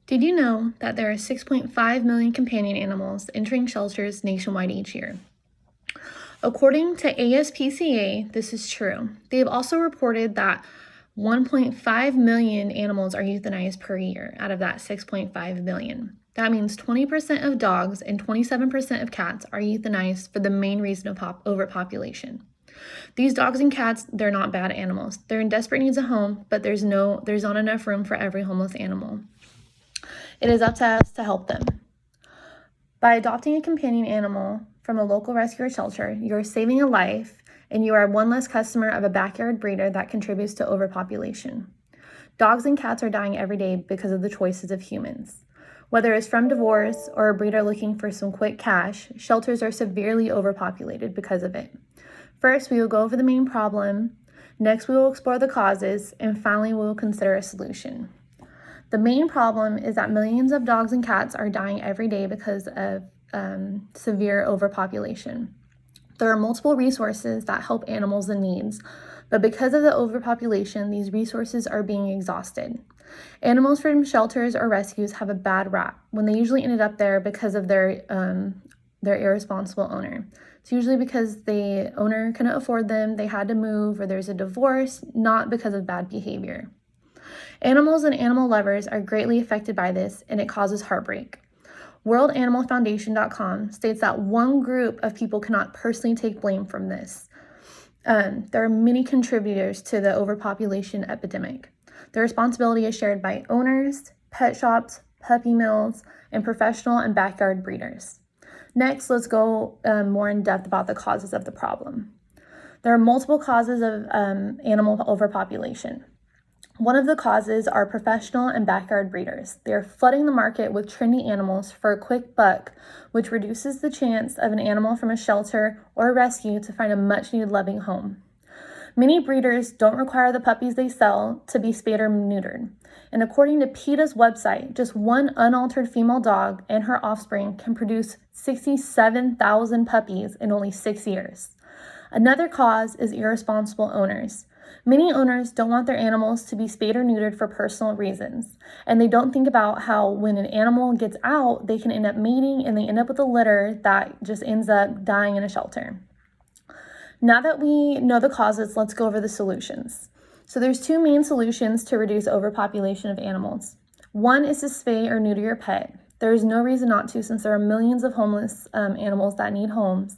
Did you know that there are 6.5 million companion animals entering shelters nationwide each year? According to ASPCA, this is true. They have also reported that 1.5 million animals are euthanized per year out of that 6.5 million. That means 20% of dogs and 27% of cats are euthanized for the main reason of overpopulation. These dogs and cats, they're not bad animals. They're in desperate needs of home, but there's not enough room for every homeless animal. It is up to us to help them. By adopting a companion animal from a local rescue or shelter, you are saving a life and you are one less customer of a backyard breeder that contributes to overpopulation. Dogs and cats are dying every day because of the choices of humans. Whether it's from divorce or a breeder looking for some quick cash, shelters are severely overpopulated because of it. First, we will go over the main problem. Next, we will explore the causes. And finally, we will consider a solution. The main problem is that millions of dogs and cats are dying every day because of severe overpopulation. There are multiple resources that help animals in need, but because of the overpopulation, these resources are being exhausted. Animals from shelters or rescues have a bad rap when they usually ended up there because of their irresponsible owner. It's usually because the owner couldn't afford them, they had to move, or there's a divorce, not because of bad behavior. Animals and animal lovers are greatly affected by this, and it causes heartbreak. WorldAnimalFoundation.com states that one group of people cannot personally take blame from this. There are many contributors to the overpopulation epidemic. The responsibility is shared by owners, pet shops, puppy mills, and professional and backyard breeders. Next, let's go more in depth about the causes of the problem. There are multiple causes of animal overpopulation. One of the causes are professional and backyard breeders. They are flooding the market with trendy animals for a quick buck, which reduces the chance of an animal from a shelter or a rescue to find a much-needed loving home. Many breeders don't require the puppies they sell to be spayed or neutered. And according to PETA's website, just one unaltered female dog and her offspring can produce 67,000 puppies in only 6 years. Another cause is irresponsible owners. Many owners don't want their animals to be spayed or neutered for personal reasons, and they don't think about how when an animal gets out, they can end up mating and they end up with a litter that just ends up dying in a shelter. Now that we know the causes, let's go over the solutions. So there's two main solutions to reduce overpopulation of animals. One is to spay or neuter your pet. There is no reason not to, since there are millions of homeless animals that need homes.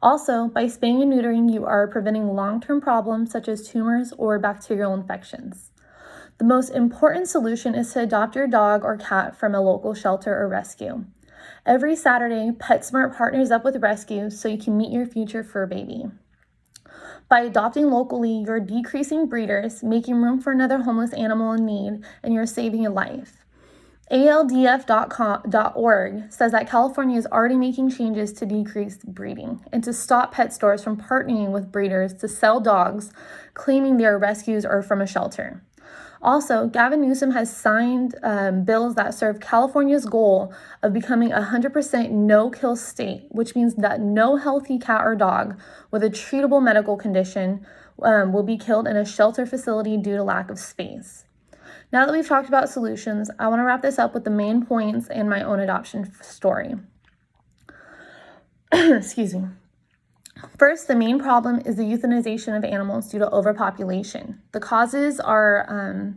Also, by spaying and neutering, you are preventing long-term problems such as tumors or bacterial infections. The most important solution is to adopt your dog or cat from a local shelter or rescue. Every Saturday, PetSmart partners up with rescues so you can meet your future fur baby. By adopting locally, you're decreasing breeders, making room for another homeless animal in need, and you're saving a life. ALDF.org says that California is already making changes to decrease breeding and to stop pet stores from partnering with breeders to sell dogs, claiming they are rescues or from a shelter. Also, Gavin Newsom has signed bills that serve California's goal of becoming a 100% no-kill state, which means that no healthy cat or dog with a treatable medical condition will be killed in a shelter facility due to lack of space. Now that we've talked about solutions, I want to wrap this up with the main points in my own adoption story. Excuse me. First, the main problem is the euthanization of animals due to overpopulation. The causes are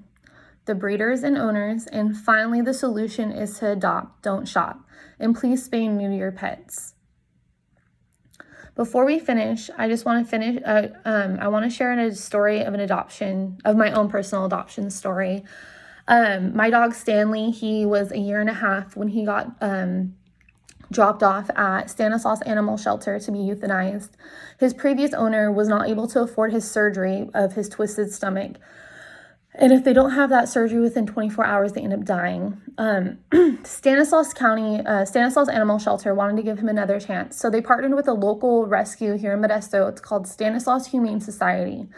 the breeders and owners, and finally, the solution is to adopt, don't shop. And please spay and neuter your pets. Before we finish, I just want to I want to share a story of an adoption, of my own personal adoption story. My dog Stanley, he was 1.5 years when he got dropped off at Stanislaus Animal Shelter to be euthanized. His previous owner was not able to afford his surgery of his twisted stomach. And if they don't have that surgery within 24 hours, they end up dying. Stanislaus Animal Shelter wanted to give him another chance. So they partnered with a local rescue here in Modesto. It's called Stanislaus Humane Society.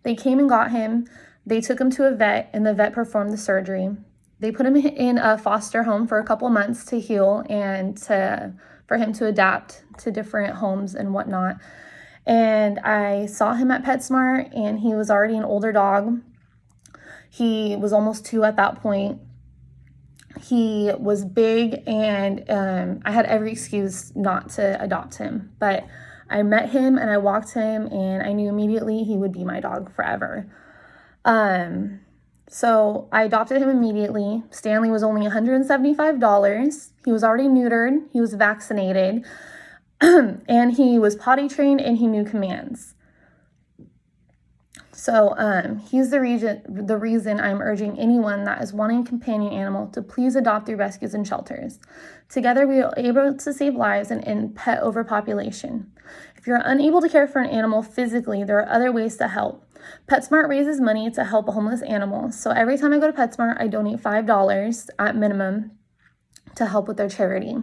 They came and got him. They took him to a vet, and the vet performed the surgery. They put him in a foster home for a couple months to heal and for him to adapt to different homes and whatnot. And I saw him at PetSmart, and he was already an older dog. He was almost 2 at that point. He was big, and I had every excuse not to adopt him. But I met him and I walked him, and I knew immediately he would be my dog forever. So I adopted him immediately. Stanley was only $175. He was already neutered, he was vaccinated, and he was potty trained, and he knew commands. So he's the reason I'm urging anyone that is wanting a companion animal to please adopt through rescues and shelters. Together, we are able to save lives and end pet overpopulation. If you're unable to care for an animal physically, there are other ways to help. PetSmart raises money to help homeless animals. So every time I go to PetSmart, I donate $5 at minimum to help with their charity.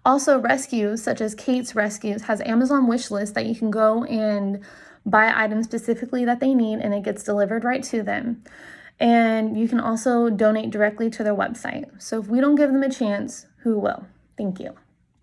Also, rescues such as Kate's Rescues has Amazon wish list that you can go and buy items specifically that they need, and it gets delivered right to them. And you can also donate directly to their website. So if we don't give them a chance, who will? Thank you.